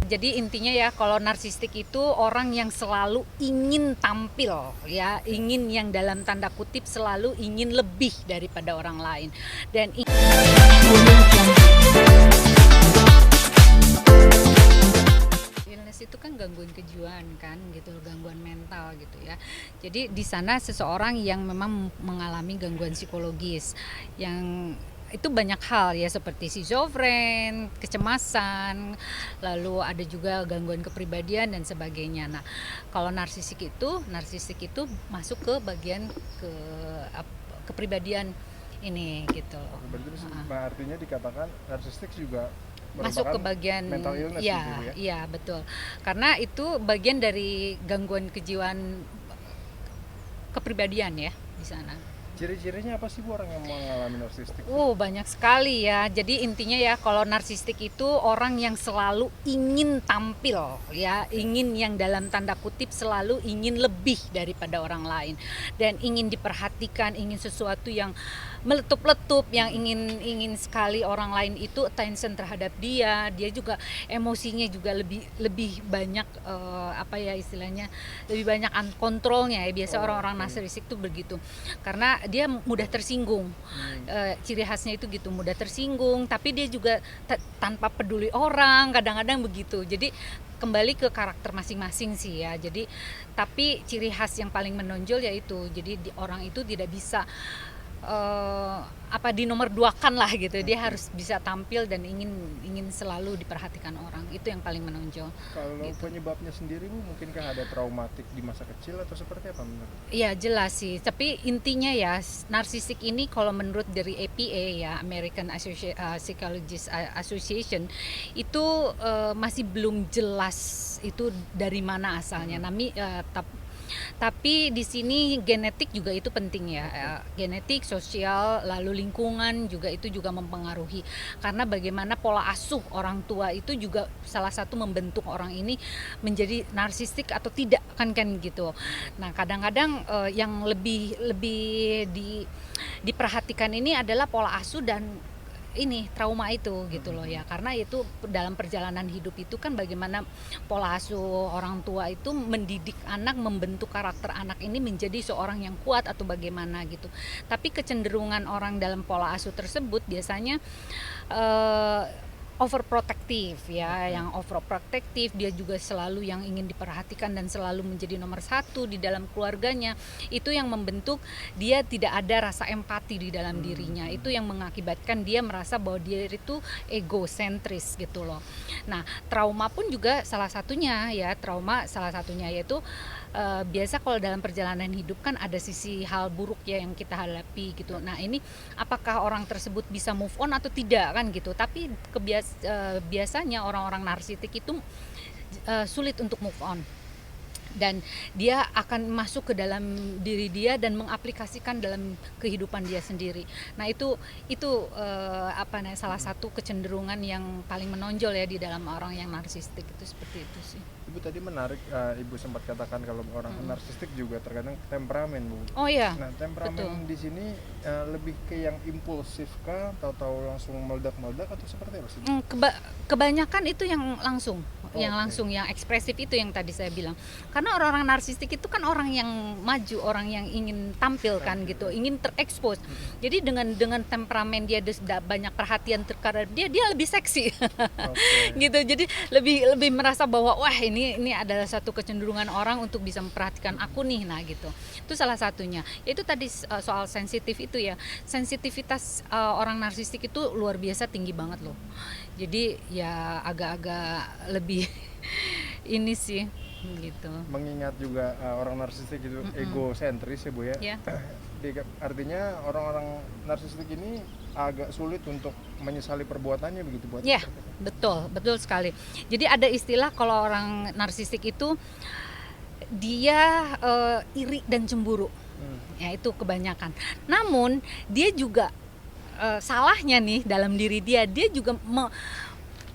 Jadi intinya ya kalau narsistik itu orang yang selalu ingin tampil ya, ingin yang dalam tanda kutip selalu ingin lebih daripada orang lain dan illness itu kan gangguan kejiwaan kan gitu, gangguan mental gitu ya. Jadi di sana seseorang yang memang mengalami gangguan psikologis yang itu banyak hal ya seperti schizofren, kecemasan, lalu ada juga gangguan kepribadian dan sebagainya. Nah, kalau narsistik itu masuk ke bagian ke kepribadian ini gitu. Berarti artinya dikatakan narsistik juga Masuk ke merupakan bagian mental illness gitu ya? Iya betul. Karena itu bagian dari gangguan kejiwaan kepribadian ya di sana. Ciri-cirinya apa sih Bu orang yang mengalami narsistik? Banyak sekali ya. Jadi intinya ya kalau narsistik itu orang yang selalu ingin tampil ya, ingin yang dalam tanda kutip selalu ingin lebih daripada orang lain dan ingin diperhatikan, ingin sesuatu yang meletup-letup, yang ingin sekali orang lain itu attention terhadap dia. Dia juga emosinya juga lebih banyak apa ya istilahnya, lebih banyak kontrolnya ya. Biasa orang-orang narsistik itu begitu. Karena dia mudah tersinggung. Ciri khasnya itu gitu, mudah tersinggung, tapi dia juga tanpa peduli orang, kadang-kadang begitu. Jadi kembali ke karakter masing-masing sih ya. Jadi tapi ciri khas yang paling menonjol yaitu jadi orang itu tidak bisa dinomorduakan lah gitu. Dia harus bisa tampil dan ingin selalu diperhatikan orang. Itu yang paling menonjol. Kalau gitu. penyebabnya sendiri Bu, mungkinkah ada traumatik di masa kecil atau seperti apa menurut? Iya jelas sih, tapi intinya ya narsistik ini kalau menurut dari APA ya, American Psychologist Association itu masih belum jelas itu dari mana asalnya. Tapi di sini genetik juga itu penting ya. Genetik, sosial, lalu lingkungan juga itu juga mempengaruhi. Karena bagaimana pola asuh orang tua itu juga salah satu membentuk orang ini menjadi narsistik atau tidak kan gitu. Nah, kadang-kadang yang lebih diperhatikan ini adalah pola asuh dan ini trauma itu gitu loh ya, karena itu dalam perjalanan hidup itu kan bagaimana pola asuh orang tua itu mendidik anak, membentuk karakter anak ini menjadi seorang yang kuat atau bagaimana gitu. Tapi kecenderungan orang dalam pola asuh tersebut biasanya overprotective ya, yang overprotective dia juga selalu yang ingin diperhatikan dan selalu menjadi nomor satu di dalam keluarganya. Itu yang membentuk dia tidak ada rasa empati di dalam dirinya. Itu yang mengakibatkan dia merasa bahwa dia itu egosentris gitu loh. Nah, trauma pun juga salah satunya ya, yaitu biasa kalau dalam perjalanan hidup kan ada sisi hal buruk ya yang kita hadapi gitu. Nah, ini apakah orang tersebut bisa move on atau tidak kan gitu. Tapi biasanya orang-orang narsistik itu sulit untuk move on. Dan dia akan masuk ke dalam diri dia dan mengaplikasikan dalam kehidupan dia sendiri. Nah, itu salah satu kecenderungan yang paling menonjol ya di dalam orang yang narsistik itu seperti itu sih. Ibu tadi menarik, Ibu sempat katakan kalau orang narsistik juga terkadang temperamen Bu. Oh iya. Nah, temperamen di sini lebih ke yang impulsif kah, tahu-tahu langsung meledak-meledak atau seperti apa sih? Kebanyakan itu yang langsung, yang ekspresif itu yang tadi saya bilang. Karena orang-orang narsistik itu kan orang yang maju, orang yang ingin tampil kan gitu, ingin terekspos. Jadi dengan temperamen dia banyak perhatian terhadap dia lebih seksi. Gitu. Jadi lebih merasa bahwa wah ini adalah satu kecenderungan orang untuk bisa memperhatikan aku nih, nah gitu. Itu salah satunya. Itu tadi soal sensitif itu ya. Sensitivitas orang narsistik itu luar biasa tinggi banget loh. Jadi ya agak-agak lebih ini sih gitu. Mengingat juga orang narsistik itu egosentris ya Bu ya. Yeah. Artinya orang-orang narsistik ini agak sulit untuk menyesali perbuatannya begitu buat. Ya, betul sekali. Jadi ada istilah kalau orang narsistik itu dia iri dan cemburu. Ya itu kebanyakan. Namun dia juga salahnya nih dalam diri dia juga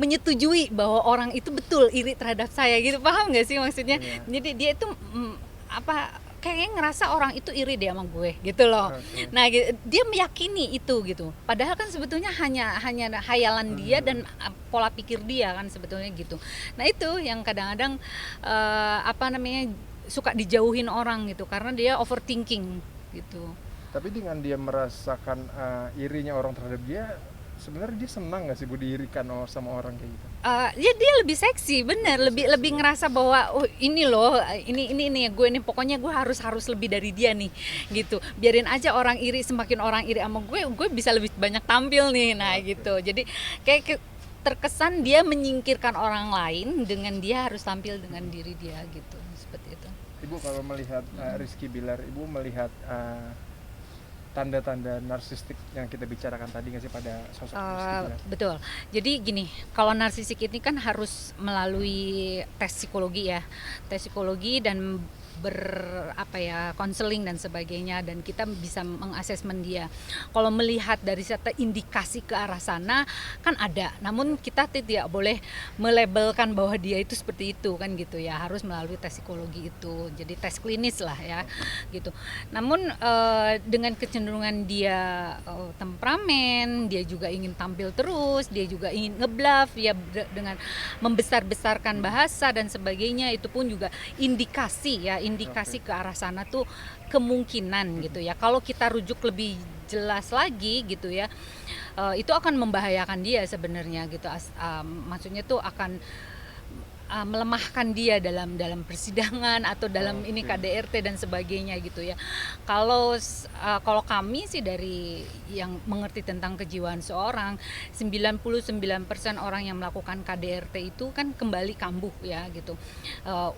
menyetujui bahwa orang itu betul iri terhadap saya gitu, paham nggak sih maksudnya? Jadi dia itu kayaknya ngerasa orang itu iri deh sama gue gitu loh. Oke. Nah dia meyakini itu gitu, padahal kan sebetulnya hanya hayalan dia dan pola pikir dia kan sebetulnya gitu. Nah itu yang kadang-kadang apa namanya, suka dijauhin orang gitu karena dia overthinking gitu. Tapi dengan dia merasakan irinya orang terhadap dia, sebenarnya dia senang nggak sih Bu diirikan sama orang kayak gitu? Ya dia lebih seksi, bener, lebih ngerasa bahwa oh ini loh, ini gue nih, pokoknya gue harus lebih dari dia nih, gitu. Biarin aja orang iri, semakin orang iri sama gue bisa lebih banyak tampil nih, nah gitu. Jadi kayak terkesan dia menyingkirkan orang lain dengan dia harus tampil dengan diri dia gitu, seperti itu. Ibu kalau melihat Rizky Bilar, Ibu melihat tanda-tanda narsistik yang kita bicarakan tadi nggak sih pada sosok Rizky Bilar? Betul. Jadi gini, kalau narsisik ini kan harus melalui tes psikologi ya, tes psikologi dan konseling dan sebagainya, dan kita bisa mengasesmen dia. Kalau melihat dari serta indikasi ke arah sana kan ada, namun kita tidak boleh melabelkan bahwa dia itu seperti itu kan gitu ya, harus melalui tes psikologi itu, jadi tes klinis lah ya gitu. Namun dengan kecenderungan dia temperamen, dia juga ingin tampil terus, dia juga ingin ngebluff ya dengan membesar-besarkan bahasa dan sebagainya, itu pun juga indikasi ke arah sana tuh kemungkinan gitu ya. Kalau kita rujuk lebih jelas lagi gitu ya, itu akan membahayakan dia sebenarnya gitu. Maksudnya tuh akan melemahkan dia dalam persidangan atau dalam ini KDRT dan sebagainya gitu ya. Kalau kami sih dari yang mengerti tentang kejiwaan seorang, 99% orang yang melakukan KDRT itu kan kembali kambuh ya gitu.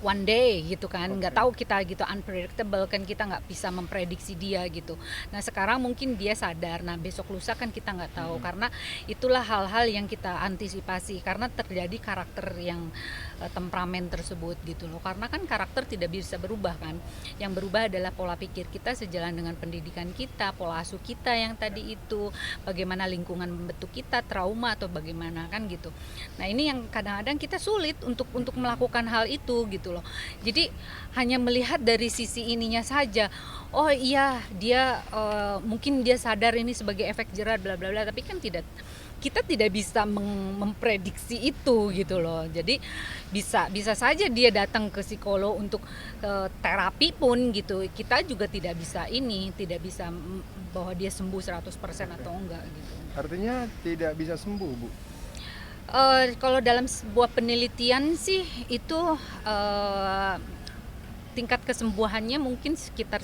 One day gitu kan, nggak tahu kita gitu, unpredictable kan, kita nggak bisa memprediksi dia gitu. Nah sekarang mungkin dia sadar, nah besok lusa kan kita nggak tahu, karena itulah hal-hal yang kita antisipasi karena terjadi karakter yang temperamen tersebut gitu loh. Karena kan karakter tidak bisa berubah kan, yang berubah adalah pola pikir kita sejalan dengan pendidikan kita, pola asuh kita yang tadi itu, bagaimana lingkungan membentuk kita, trauma atau bagaimana kan gitu. Nah ini yang kadang-kadang kita sulit untuk melakukan hal itu gitu loh. Jadi hanya melihat dari sisi ininya saja, oh iya dia mungkin dia sadar ini sebagai efek jerah bla bla bla, tapi kan kita tidak bisa memprediksi itu gitu loh. Jadi bisa saja dia datang ke psikolog untuk terapi pun gitu, kita juga tidak bisa bahwa dia sembuh 100% atau enggak gitu. Artinya tidak bisa sembuh Bu? Kalau dalam sebuah penelitian sih itu tingkat kesembuhannya mungkin sekitar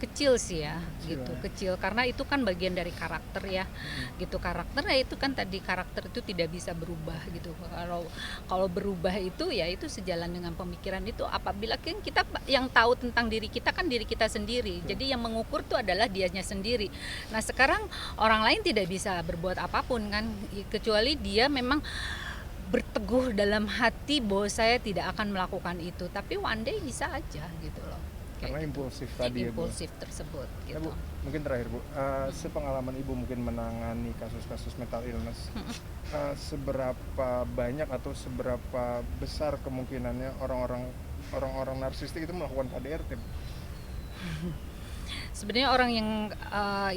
kecil sih ya, kecil karena itu kan bagian dari karakter ya, gitu. Karakternya itu kan tadi, karakter itu tidak bisa berubah gitu. Kalau berubah itu ya itu sejalan dengan pemikiran itu. Apabila kan kita yang tahu tentang diri kita kan diri kita sendiri, jadi yang mengukur itu adalah dianya sendiri. Nah sekarang orang lain tidak bisa berbuat apapun kan, kecuali dia memang berteguh dalam hati bahwa saya tidak akan melakukan itu, tapi one day bisa aja gitu loh. Karena impulsif tadi impulsif ya Bu, tersebut gitu. Ya Bu, mungkin terakhir Bu, sepengalaman Ibu mungkin menangani kasus-kasus mental illness, seberapa banyak atau seberapa besar kemungkinannya orang-orang narsistik itu melakukan KDRT? Sebenarnya orang yang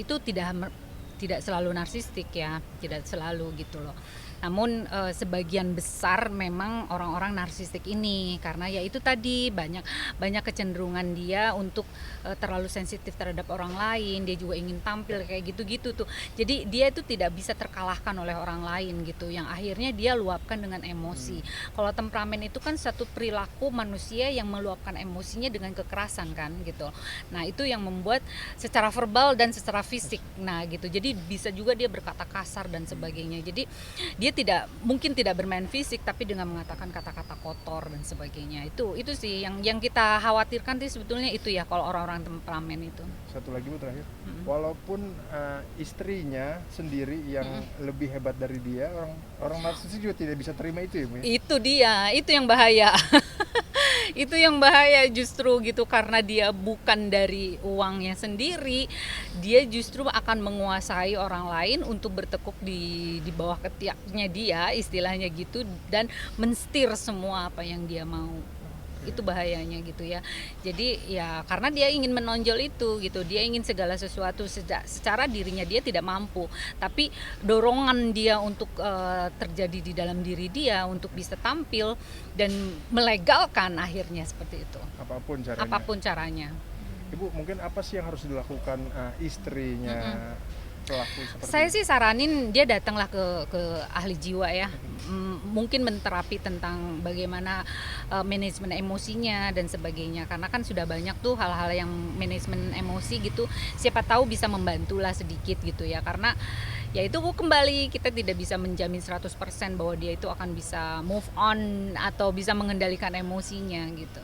itu tidak selalu narsistik ya, tidak selalu gitu loh. Namun sebagian besar memang orang-orang narsistik ini, karena ya itu tadi banyak kecenderungan dia untuk terlalu sensitif terhadap orang lain, dia juga ingin tampil kayak gitu-gitu tuh. Jadi dia itu tidak bisa terkalahkan oleh orang lain gitu, yang akhirnya dia luapkan dengan emosi. Kalau temperamen itu kan satu perilaku manusia yang meluapkan emosinya dengan kekerasan kan gitu. Nah itu yang membuat secara verbal dan secara fisik, nah gitu. Jadi bisa juga dia berkata kasar dan sebagainya. Jadi dia mungkin tidak bermain fisik, tapi dengan mengatakan kata-kata kotor dan sebagainya. Itu sih yang kita khawatirkan sih sebetulnya itu ya, kalau orang-orang temperamen itu. Satu lagi Bu terakhir, walaupun istrinya sendiri yang lebih hebat dari dia, orang narsistik juga tidak bisa terima itu ya Bu ya? Itu dia, itu yang bahaya. Itu yang bahaya justru gitu, karena dia bukan dari uangnya sendiri, dia justru akan menguasai orang lain untuk bertekuk di bawah ketiaknya dia, istilahnya gitu, dan menstir semua apa yang dia mau Itu bahayanya gitu ya. Jadi ya karena dia ingin menonjol itu gitu, dia ingin segala sesuatu secara dirinya dia tidak mampu, tapi dorongan dia untuk terjadi di dalam diri dia untuk bisa tampil dan melegalkan akhirnya seperti itu. apapun caranya. Apapun caranya. Ibu, mungkin apa sih yang harus dilakukan istrinya pelaku seperti Saya ini? sih saranin dia datanglah ke ahli jiwa ya. Mungkin menterapi tentang bagaimana manajemen emosinya dan sebagainya. Karena kan sudah banyak tuh hal-hal yang manajemen emosi gitu. Siapa tahu bisa membantulah sedikit gitu ya. Karena ya itu kembali kita tidak bisa menjamin 100% bahwa dia itu akan bisa move on atau bisa mengendalikan emosinya gitu.